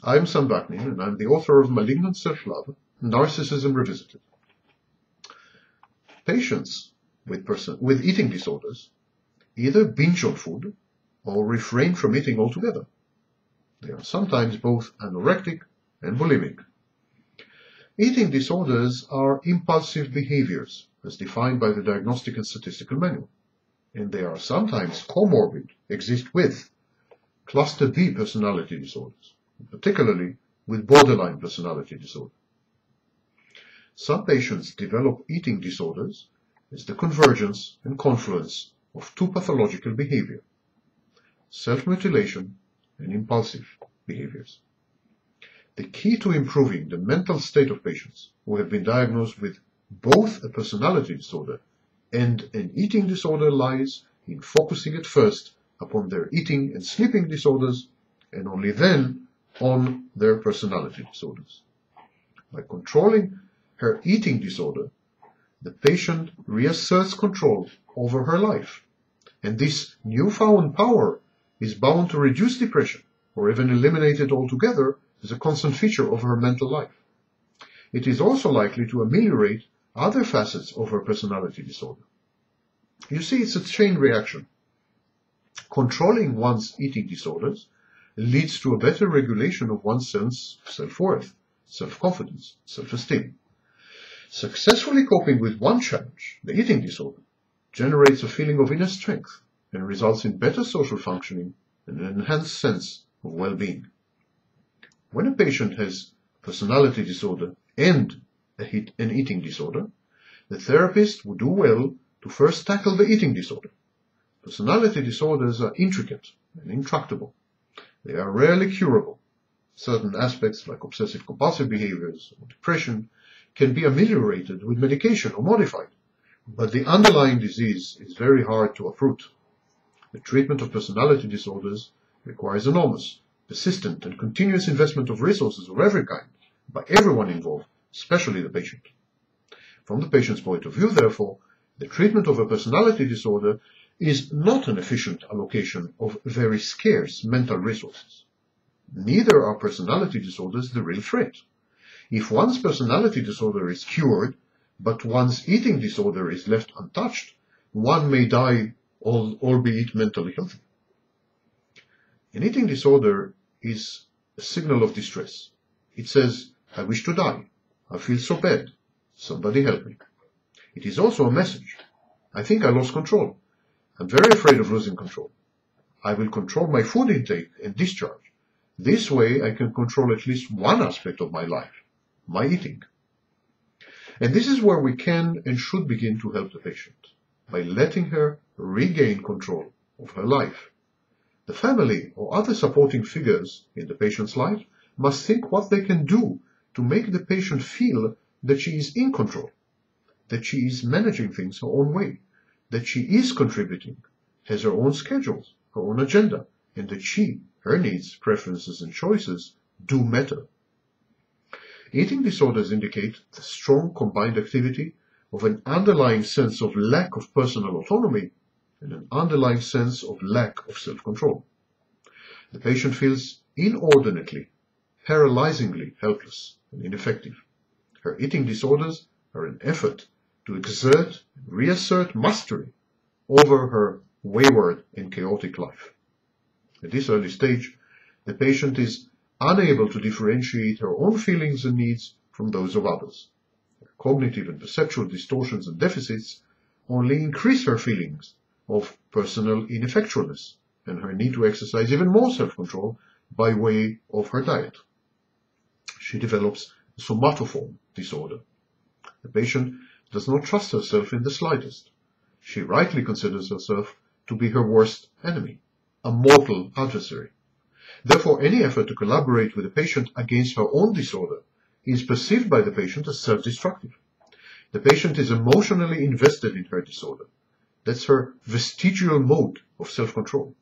I'm Sam Vaknin, and I'm the author of Malignant Self-Love, Narcissism Revisited. Patients with eating disorders either binge on food or refrain from eating altogether. They are sometimes both anorectic and bulimic. Eating disorders are impulsive behaviors, as defined by the Diagnostic and Statistical Manual, and they are sometimes comorbid, exist with Cluster B personality disorders, particularly with borderline personality disorder. Some patients develop eating disorders as the convergence and confluence of two pathological behaviors: self-mutilation and impulsive behaviors. The key to improving the mental state of patients who have been diagnosed with both a personality disorder and an eating disorder lies in focusing at first upon their eating and sleeping disorders, and only then on their personality disorders. By controlling her eating disorder, the patient reasserts control over her life, and this newfound power is bound to reduce depression or even eliminate it altogether as a constant feature of her mental life. It is also likely to ameliorate other facets of her personality disorder. You see, it's a chain reaction. Controlling one's eating disorders leads to a better regulation of one's sense of self-worth, self-confidence, self-esteem. Successfully coping with one challenge, the eating disorder, generates a feeling of inner strength and results in better social functioning and an enhanced sense of well-being. When a patient has personality disorder and an eating disorder, the therapist would do well to first tackle the eating disorder. Personality disorders are intricate and intractable. They are rarely curable. Certain aspects, like obsessive-compulsive behaviors or depression, can be ameliorated with medication or modified, but the underlying disease is very hard to uproot. The treatment of personality disorders requires enormous, persistent, and continuous investment of resources of every kind by everyone involved, especially the patient. From the patient's point of view, therefore, the treatment of a personality disorder is not an efficient allocation of very scarce mental resources. Neither are personality disorders the real threat. If one's personality disorder is cured, but one's eating disorder is left untouched, one may die, albeit mentally healthy. An eating disorder is a signal of distress. It says, "I wish to die. I feel so bad. Somebody help me." It is also a message. "I think I lost control. I'm very afraid of losing control. I will control my food intake and discharge. This way I can control at least one aspect of my life, my eating." And this is where we can and should begin to help the patient, by letting her regain control of her life. The family or other supporting figures in the patient's life must think what they can do to make the patient feel that she is in control, that she is managing things her own way, that she is contributing, has her own schedules, her own agenda, and that her needs, preferences, and choices do matter. Eating disorders indicate the strong combined activity of an underlying sense of lack of personal autonomy and an underlying sense of lack of self-control. The patient feels inordinately, paralyzingly helpless and ineffective. Her eating disorders are an effort to exert and reassert mastery over her wayward and chaotic life. At this early stage, the patient is unable to differentiate her own feelings and needs from those of others. Her cognitive and perceptual distortions and deficits only increase her feelings of personal ineffectualness and her need to exercise even more self-control by way of her diet. She develops a somatoform disorder. The patient does not trust herself in the slightest. She rightly considers herself to be her worst enemy, a mortal adversary. Therefore, any effort to collaborate with the patient against her own disorder is perceived by the patient as self-destructive. The patient is emotionally invested in her disorder. That's her vestigial mode of self-control.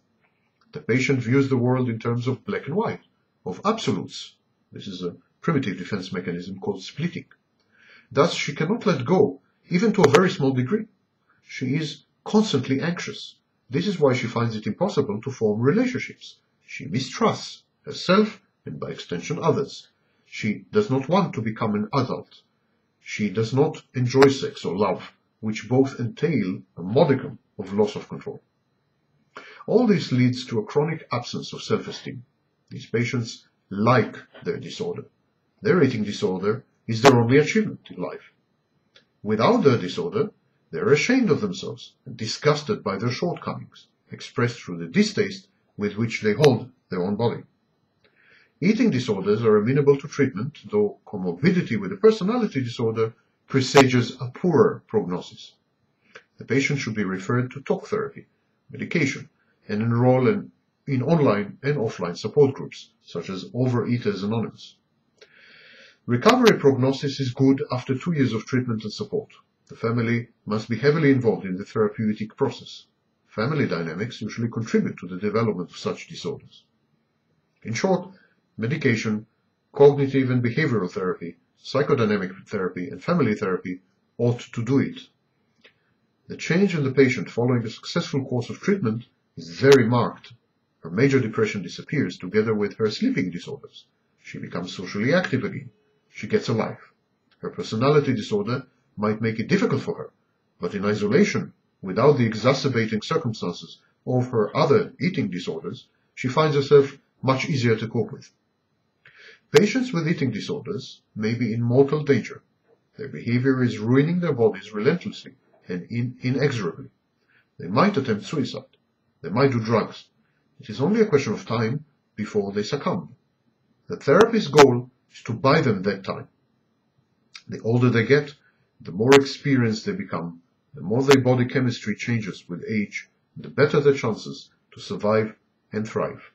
The patient views the world in terms of black and white, of absolutes. This is a primitive defense mechanism called splitting. Thus, she cannot let go, even to a very small degree. She is constantly anxious. This is why she finds it impossible to form relationships. She mistrusts herself and by extension others. She does not want to become an adult. She does not enjoy sex or love, which both entail a modicum of loss of control. All this leads to a chronic absence of self-esteem. These patients like their disorder. Their eating disorder is their only achievement in life. Without their disorder, they are ashamed of themselves and disgusted by their shortcomings, expressed through the distaste with which they hold their own body. Eating disorders are amenable to treatment, though comorbidity with a personality disorder presages a poorer prognosis. The patient should be referred to talk therapy, medication, and enroll in online and offline support groups, such as Overeaters Anonymous. Recovery prognosis is good after 2 years of treatment and support. The family must be heavily involved in the therapeutic process. Family dynamics usually contribute to the development of such disorders. In short, medication, cognitive and behavioral therapy, psychodynamic therapy, and family therapy ought to do it. The change in the patient following a successful course of treatment is very marked. Her major depression disappears together with her sleeping disorders. She becomes socially active again. She gets a life. Her personality disorder might make it difficult for her, but in isolation, without the exacerbating circumstances of her other eating disorders, she finds herself much easier to cope with. Patients with eating disorders may be in mortal danger. Their behavior is ruining their bodies relentlessly and inexorably. They might attempt suicide. They might do drugs. It is only a question of time before they succumb. The therapist's goal is to buy them that time. The older they get, the more experienced they become, the more their body chemistry changes with age, the better their chances to survive and thrive.